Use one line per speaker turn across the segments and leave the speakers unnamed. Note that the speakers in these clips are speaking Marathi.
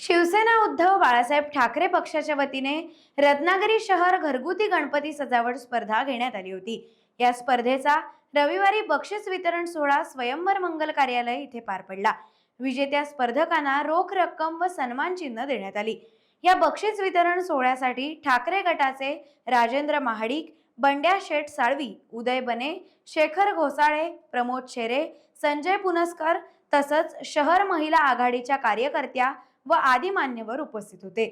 शिवसेना उद्धव बाळासाहेब ठाकरे पक्षाच्या वतीने रत्नागिरी शहर घरगुती गणपती सजावट स्पर्धा घेण्यात आली होती। या स्पर्धेचा रविवारी बक्षीस वितरण सोहळा स्वयंवर मंगल कार्यालय इथे पार पडला। विजेत्या स्पर्धकांना रोख रक्कम व सन्मान चिन्ह देण्यात आली। या बक्षीस वितरण सोहळ्यासाठी ठाकरे गटाचे राजेंद्र महाडिक, बंड्या शेठ साळवी, उदय बने, शेखर घोसाळे, प्रमोद शेरे, संजय पुनस्कर तसंच शहर महिला आघाडीच्या कार्यकर्त्या व आदी मान्यवर उपस्थित होते।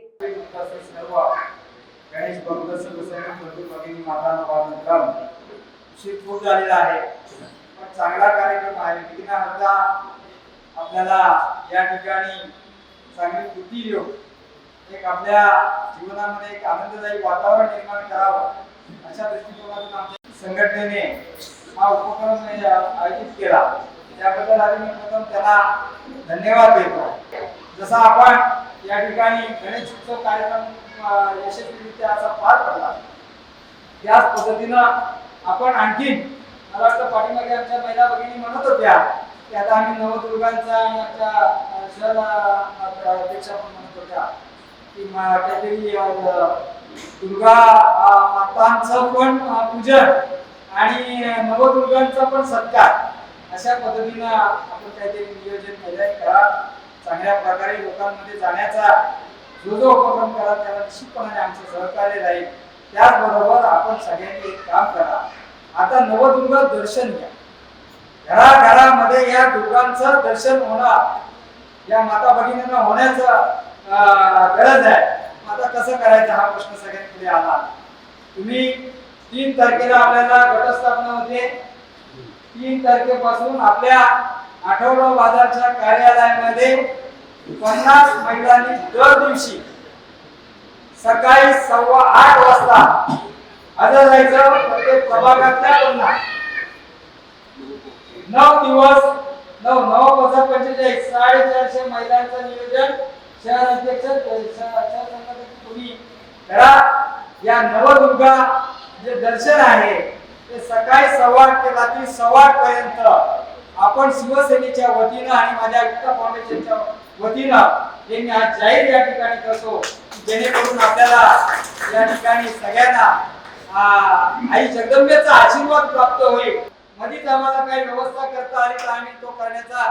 चांगला कार्यक्रम आहे। विघ्नहर्ता आपल्याला या ठिकाणी चांगली बुद्धी देऊ, एक आपल्या जीवनामध्ये एक आनंददायी वातावरण निर्माण करावं अशा दृष्टिकोनातून आमच्या संघटनेने हा उपक्रम आयोजित केला। त्याबद्दल आम्ही प्रथम त्यांना धन्यवाद देतो। जसा आपण या ठिकाणी गणेश उत्सव कार्यक्रम यशस्वीरित्या असा पार पडला, याच पद्धतीनं आपण आणखी मला वाटतं पाठीमागे आमच्या महिला भगिनी म्हणत होत्या की आता आम्ही नवदुर्गांचा आणि आमच्या शहर अध्यक्षा पण म्हणत होत्या की काहीतरी दुर्गा मातांचं पण पूजन आणि नवदुर्गांचा पण सत्कार अशा पद्धतीनं आपण काहीतरी नियोजन केलंय करा। चांगल्या प्रकारे लोकांमध्ये जाण्याचा जो उपक्रम करा त्याला निश्चितपणे आमचं सहकार्य राहील। त्याचबरोबर आपण सगळ्यांनी एक काम करा, आता नवदुर्गा दर्शन घ्या। घराघरामध्ये या दुर्गांचं दर्शन होणार, या माता भगिनींना होण्याचं गरज आहे। आता कसं करायचं हा प्रश्न सगळ्यांपुढे आला। तुम्ही 3 तारखेला आपल्याला घटस्थापना होते। 3 तारखेपासून आपल्या आठवडा बाजारच्या कार्यालयामध्ये 50 महिलांनी दर दिवशी सकाळी 8:15 वाजता हजर राहायचं। प्रत्येक प्रभागातल्या 9 दिवस 9×9=45 450 महिलांचं नियोजन शहर अध्यक्ष शहर संघटनेचे तुम्ही करा। या नवदुर्गा जे दर्शन आहे ते सकाळी 8:15 ते रात्री 8:15 पर्यंत आपण शिवसेनेच्या वतीनं आणि माझ्या विक्टा फाउंडेशनच्या वतीनं हे मी आज जाहीर या ठिकाणी करतो, जेणेकरून आपल्याला या ठिकाणी सगळ्यांना आई जगदंबेचा आशीर्वाद प्राप्त होईल। मधीच आम्हाला काही व्यवस्था करता आली तर आम्ही तो करण्याचा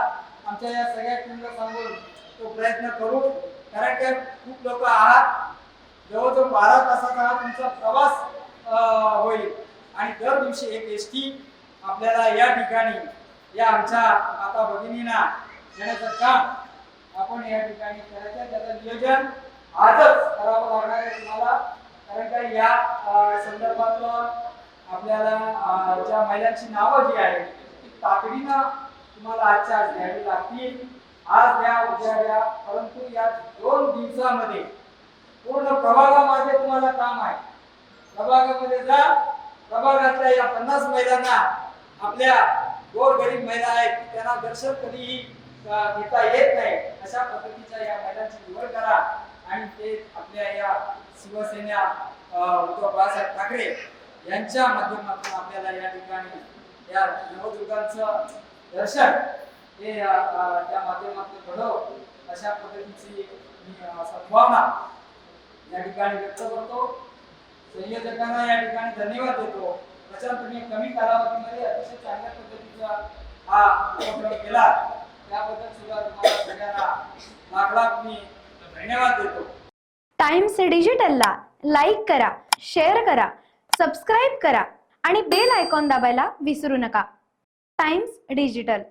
आमच्या या सगळ्या टीमला सांगून तो प्रयत्न करू। कारण की खूप लोक आहात, जवळजवळ 12 तासाचा हा तुमचा प्रवास होईल आणि दर दिवशी एक एसटी आपल्याला या ठिकाणी या आमच्या माता भगिनींना देण्याचं काम आपण या ठिकाणी करायचं। त्याचं नियोजन आजच करावं लागणार आहे तुम्हाला, कारण का या संदर्भातलं आपल्याला ज्या महिलांची नावं जी आहेत ती तातडीनं तुम्हाला आजच्या आज द्यावी लागतील। आज द्या, उद्या द्या, परंतु या 2 दिवसामध्ये पूर्ण प्रभागामध्ये तुम्हाला काम आहे। प्रभागामध्ये जा, प्रभागातल्या या 50 महिलांना, आपल्या गोरगरीब महिला आहेत त्यांना दर्शन कधीही घेता येत नाही अशा पद्धतीच्या या महिलांची निवड करा आणि ते आपल्या या शिवसेना उद्धव बाळासाहेब ठाकरे यांच्या माध्यमातून आपल्याला या ठिकाणी या नवदुर्गांचं दर्शन हे त्या माध्यमातून घडव अशा पद्धतीची सद्भावना या ठिकाणी व्यक्त करतो। संयोजकांना या ठिकाणी धन्यवाद देतो। प्रचार तुम्ही कमी कालावधीमध्ये अतिशय चांगल्या पद्धतीचा हा उपक्रम केला, त्याबद्दल सुद्धा तुम्हाला सगळ्यांना लाख मी धन्यवाद देतो।
टाइम्स डिजिटलला लाईक करा, शेअर करा, सबस्क्राईब करा आणि बेल आयकॉन दाबायला विसरू नका। Times digital.